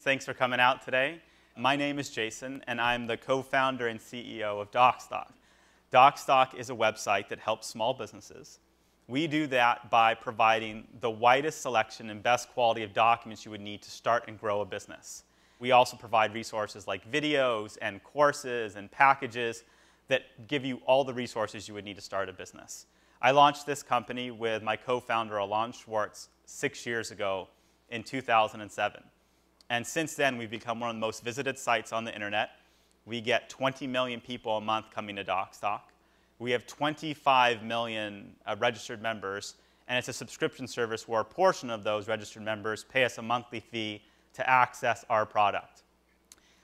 Thanks for coming out today. My name is Jason, and I'm the co-founder and CEO of Docstoc. Docstoc is a website that helps small businesses. We do that by providing the widest selection and best quality of documents you would need to start and grow a business. We also provide resources like videos and courses and packages that give you all the resources you would need to start a business. I launched this company with my co-founder, Alon Schwartz, 6 years ago in 2007. And since then, we've become one of the most visited sites on the internet. We get 20 million people a month coming to Docstoc. We have 25 million registered members, and it's a subscription service where a portion of those registered members pay us a monthly fee to access our product.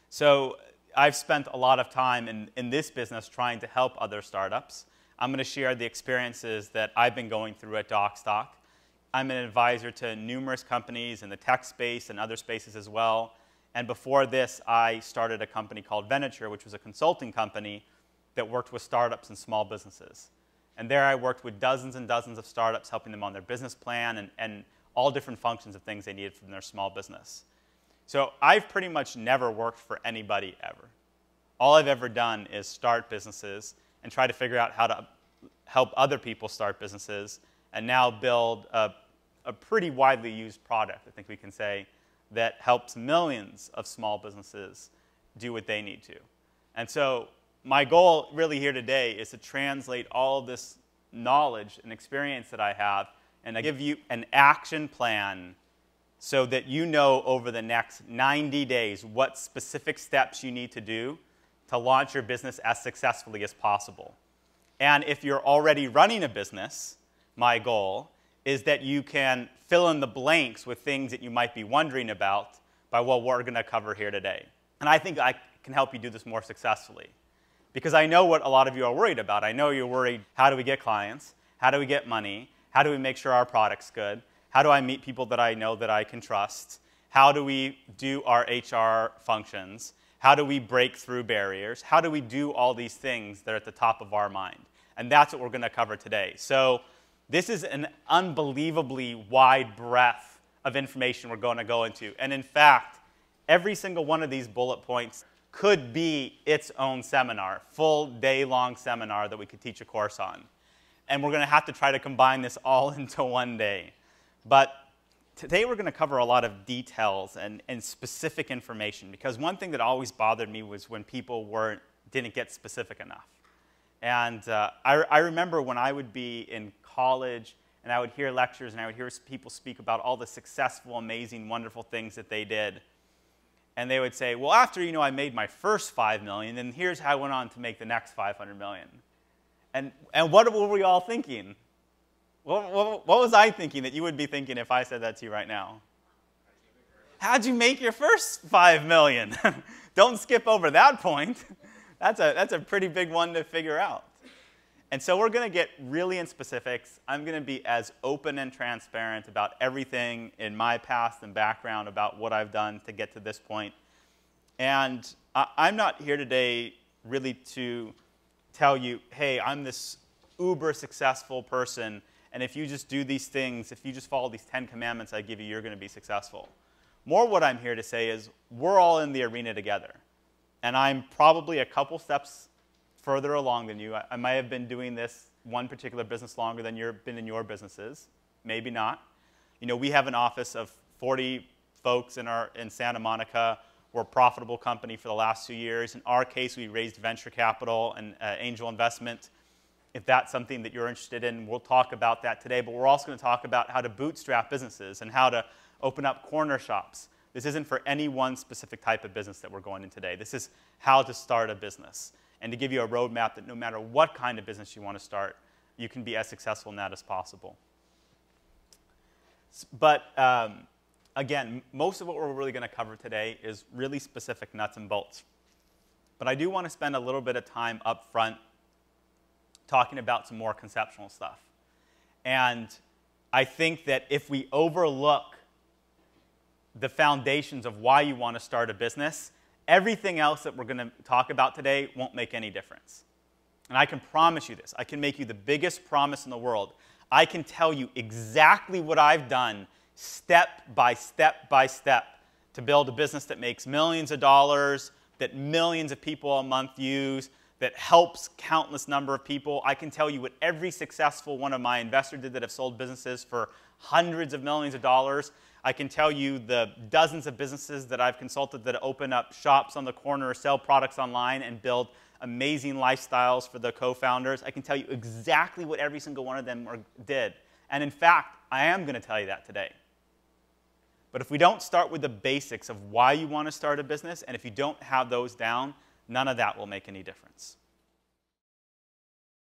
So I've spent a lot of time in this business trying to help other startups. I'm going to share the experiences that I've been going through at Docstoc. I'm an advisor to numerous companies in the tech space and other spaces as well. And before this, I started a company called Venature, which was a consulting company that worked with startups and small businesses. And there I worked with dozens and dozens of startups, helping them on their business plan and all different functions of things they needed from their small business. So I've pretty much never worked for anybody ever. All I've ever done is start businesses and try to figure out how to help other people start businesses and now build a pretty widely used product, I think we can say, that helps millions of small businesses do what they need to. And so my goal really here today is to translate all of this knowledge and experience that I have and I give you an action plan so that you know over the next 90 days what specific steps you need to do to launch your business as successfully as possible. And if you're already running a business, my goal is that you can fill in the blanks with things that you might be wondering about by what we're going to cover here today. And I think I can help you do this more successfully. Because I know what a lot of you are worried about. I know you're worried, how do we get clients? How do we get money? How do we make sure our product's good? How do I meet people that I know that I can trust? How do we do our HR functions? How do we break through barriers? How do we do all these things that are at the top of our mind? And that's what we're going to cover today. So this is an unbelievably wide breadth of information we're going to go into. And in fact, every single one of these bullet points could be its own seminar, full day-long seminar that we could teach a course on. And we're going to have to try to combine this all into one day. But today we're going to cover a lot of details and specific information, because one thing that always bothered me was when people didn't get specific enough. And I remember when I would be in college and I would hear lectures and I would hear people speak about all the successful, amazing, wonderful things that they did. And they would say, well, after I made my first $5 million, then here's how I went on to make the next $500 million. And what were we all thinking? What was I thinking that you would be thinking if I said that to you right now? How'd you make your first $5 million? Don't skip over that point. That's a pretty big one to figure out. And so we're going to get really in specifics. I'm going to be as open and transparent about everything in my past and background about what I've done to get to this point. And I'm not here today really to tell you, hey, I'm this uber successful person, and if you just do these things, if you just follow these 10 commandments I give you, you're going to be successful. More what I'm here to say is we're all in the arena together. And I'm probably a couple steps further along than you. I might have been doing this one particular business longer than you've been in your businesses. Maybe not. We have an office of 40 folks in Santa Monica. We're a profitable company for the last 2 years. In our case, we raised venture capital and angel investment. If that's something that you're interested in, we'll talk about that today. But we're also going to talk about how to bootstrap businesses and how to open up corner shops. This isn't for any one specific type of business that we're going in today. This is how to start a business and to give you a roadmap that no matter what kind of business you want to start, you can be as successful in that as possible. But again, most of what we're really going to cover today is really specific nuts and bolts. But I do want to spend a little bit of time up front talking about some more conceptual stuff. And I think that if we overlook the foundations of why you want to start a business, everything else that we're going to talk about today won't make any difference. And I can promise you this. I can make you the biggest promise in the world. I can tell you exactly what I've done step by step by step to build a business that makes millions of dollars, that millions of people a month use, that helps countless number of people. I can tell you what every successful one of my investors did that have sold businesses for hundreds of millions of dollars. I can tell you the dozens of businesses that I've consulted that open up shops on the corner, sell products online, and build amazing lifestyles for the co-founders. I can tell you exactly what every single one of them did. And in fact, I am going to tell you that today. But if we don't start with the basics of why you want to start a business, and if you don't have those down, none of that will make any difference.